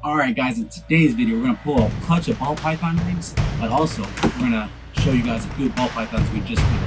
Alright guys, in today's video we're going to pull a clutch of ball python rigs, but also we're going to show you guys a few ball pythons we just put.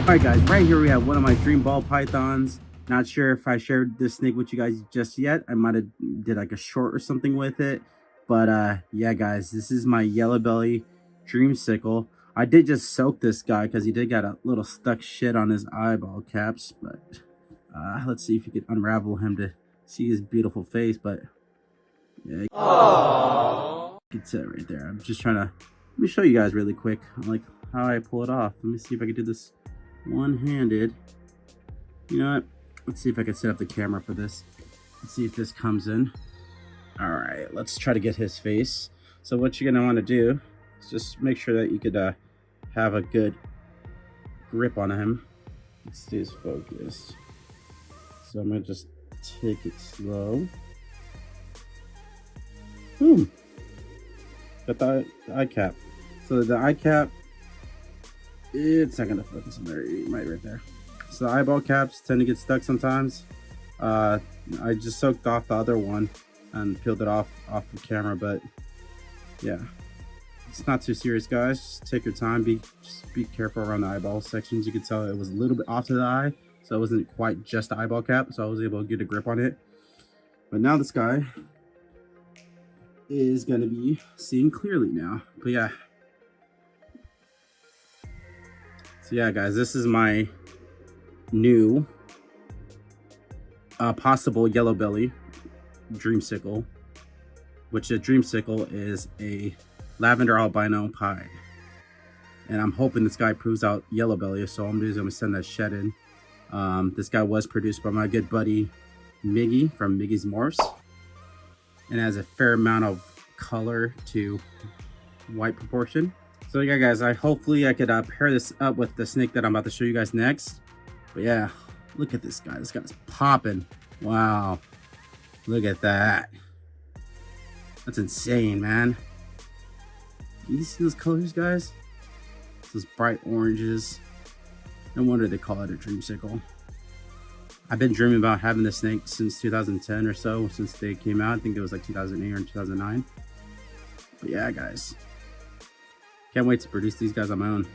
Alright guys, right here we have one of my dream ball pythons. Not sure if I shared this snake with you guys just yet. I might have did like a short or something with it. But yeah guys, this is my yellow belly DreamSicle. I did just soak this guy because he did got a little stuck shit on his eyeball caps. But let's see if you can unravel him to see his beautiful face. But yeah, you can see it right there. I'm just trying to, let me show you guys really quick like how I pull it off. Let me see if I can do this one-handed. You know what? Let's see if I can set up the camera for this. Let's see if this comes in. All right, let's try to get his face. So what you're gonna want to do is just make sure that you could have a good grip on him. It stays focused. So I'm gonna just take it slow. Boom. Got the eye cap. So the eye cap, it's not gonna focus in there, right there. So the eyeball caps tend to get stuck sometimes. I just soaked off the other one and peeled it off the camera, but yeah, it's not too serious, guys. Just take your time. Just be careful around the eyeball sections. You can tell it was a little bit off to the eye, so it wasn't quite just the eyeball cap, so I was able to get a grip on it. But now this guy is gonna be seeing clearly now. But yeah, so yeah guys, this is my new possible yellow belly DreamSicle, which a DreamSicle is a lavender albino pied, and I'm hoping this guy proves out yellow belly, so I'm just gonna send that shed in. This guy was produced by my good buddy Miggy from Miggy's Morphs, and has a fair amount of color to white proportion. So yeah guys, hopefully I could pair this up with the snake that I'm about to show you guys next. But yeah, look at this guy. This guy's popping. Wow, look at that. That's insane, man. Can you see those colors, guys? Those bright oranges. No wonder they call it a DreamSicle. I've been dreaming about having this snake since 2010 or so, since they came out. I think it was like 2008 or 2009. But yeah, guys, can't wait to produce these guys on my own.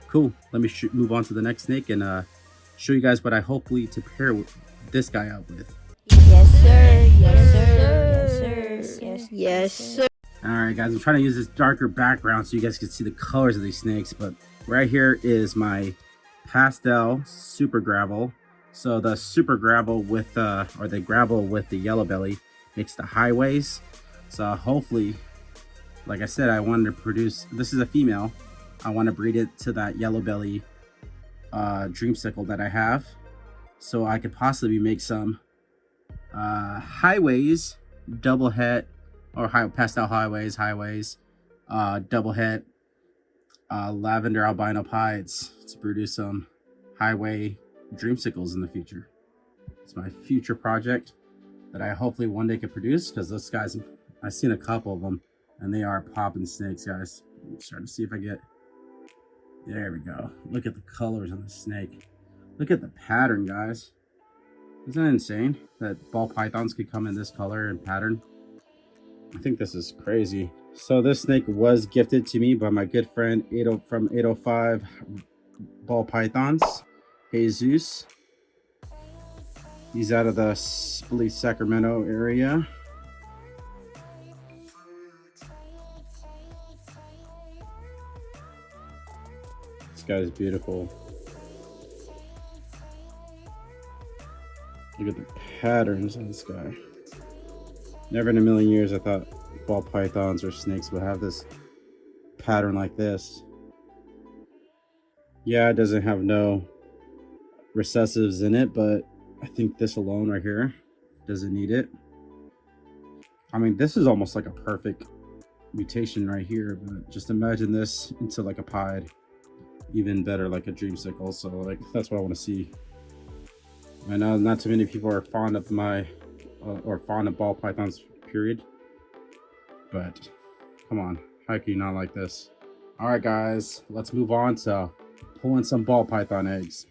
Cool. Let me move on to the next snake and show you guys what I hopefully to pair with this guy out with. Yes, sir. Yes, sir. Yes, sir. Yes, sir. All right, guys, I'm trying to use this darker background so you guys can see the colors of these snakes. But right here is my pastel super gravel. So the super gravel with or the gravel with the yellow belly makes the highways. So hopefully, like I said, I wanted to produce, this is a female, I want to breed it to that yellow belly DreamSicle that I have, so I could possibly make some highways, double het, or pastel highways, double het lavender albino pieds to produce some highway DreamSicles in the future. It's my future project that I hopefully one day could produce, because those guys, I've seen a couple of them and they are popping snakes, guys. I'm trying to see if I get, there we go. Look at the colors on the snake. Look at the pattern, guys. Isn't that insane that ball pythons could come in this color and pattern? I think this is crazy. So this snake was gifted to me by my good friend from 805 Ball Pythons, Jesus. He's out of the Sacramento area. This guy is beautiful. Look at the patterns on this guy. Never in a million years I thought ball pythons or snakes would have this pattern like this. Yeah, it doesn't have no recessives in it, but I think this alone right here doesn't need it. I mean, this is almost like a perfect mutation right here, but just imagine this into like a pied. Even better, like a DreamSicle. So like, that's what I want to see. I know not too many people are fond of my or fond of ball pythons, period, but come on, how can you not like this? All right guys, let's move on to pulling some ball python eggs.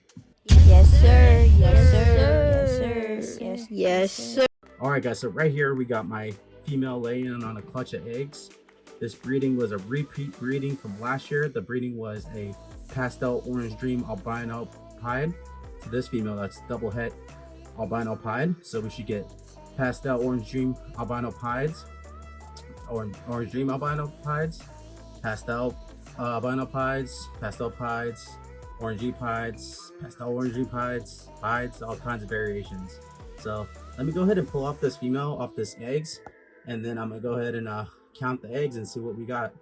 Yes, sir. Yes, sir. Yes, sir. Yes, sir. All right, guys. So right here we got my female laying on a clutch of eggs. This breeding was a repeat breeding from last year. The breeding was a pastel orange dream albino pied. So this female, that's double het albino pied. So we should get pastel orange dream albino pieds, or orange dream albino pieds, pastel albino pieds, pastel pieds, orangey pieds, pastel orangey pieds, all kinds of variations. So let me go ahead and pull off this female off this eggs, and then I'm gonna go ahead and count the eggs and see what we got.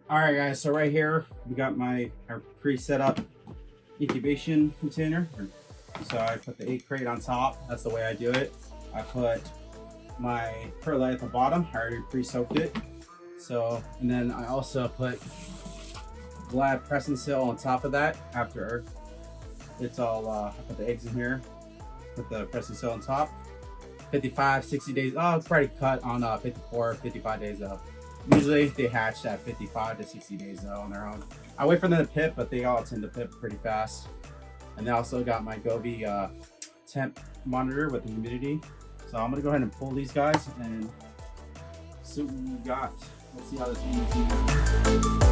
All right, guys. So right here we got our pre-set up incubation container. So I put the egg crate on top. That's the way I do it. I put my perlite at the bottom. I already pre-soaked it. So, and then I also put Glad pressing seal on top of that. After it's all, I put the eggs in here. Put the pressing seal on top. 55, 60 days. Oh, it's probably cut on 54, 55 days though. Usually they hatch at 55 to 60 days though on their own. I wait for them to pip, but they all tend to pip pretty fast. And then I also got my Gobi temp monitor with the humidity. So I'm gonna go ahead and pull these guys and see what we got. Let's see how this one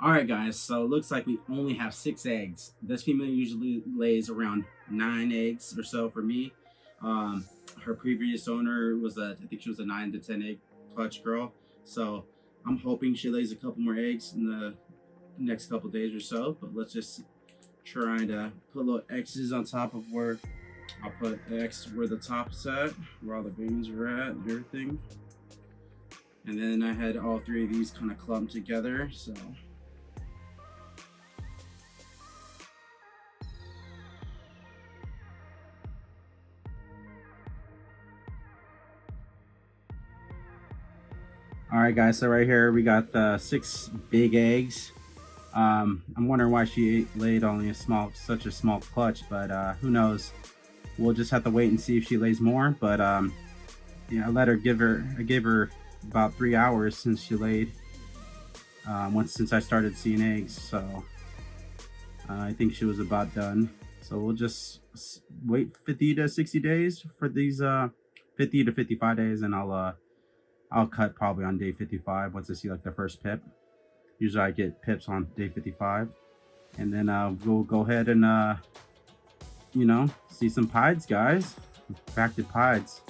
Alright guys, so it looks like we only have 6 eggs. This female usually lays around 9 eggs or so for me. Her previous owner was I think she was a 9 to 10 egg clutch girl. So I'm hoping she lays a couple more eggs in the next couple days or so. But let's just try to put little X's on top of where I'll put X where the top's at, where all the babies are at and everything. And then I had all 3 of these kind of clumped together. So all right guys, so right here we got the 6 big eggs. I'm wondering why she laid only such a small clutch, but who knows. We'll just have to wait and see if she lays more. But yeah, I gave her about 3 hours since she laid, since I started seeing eggs. So I think she was about done. So we'll just wait 50 to 60 days for these 50 to 55 days, and I'll cut probably on day 55 once I see like the first pip. Usually I get pips on day 55, and then we'll go ahead and you know, see some pieds, guys. Back to pieds.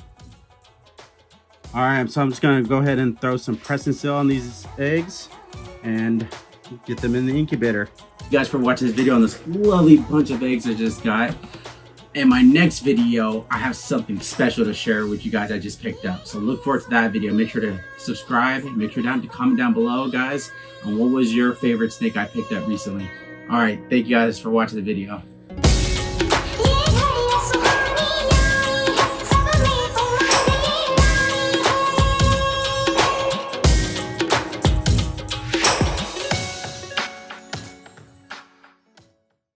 All right, so I'm just gonna go ahead and throw some press and seal on these eggs and get them in the incubator. Thank you guys for watching this video on this lovely bunch of eggs I just got. In my next video, I have something special to share with you guys I just picked up. So look forward to that video. Make sure to subscribe. Make sure to comment down below, guys, on what was your favorite snake I picked up recently. All right, thank you guys for watching the video.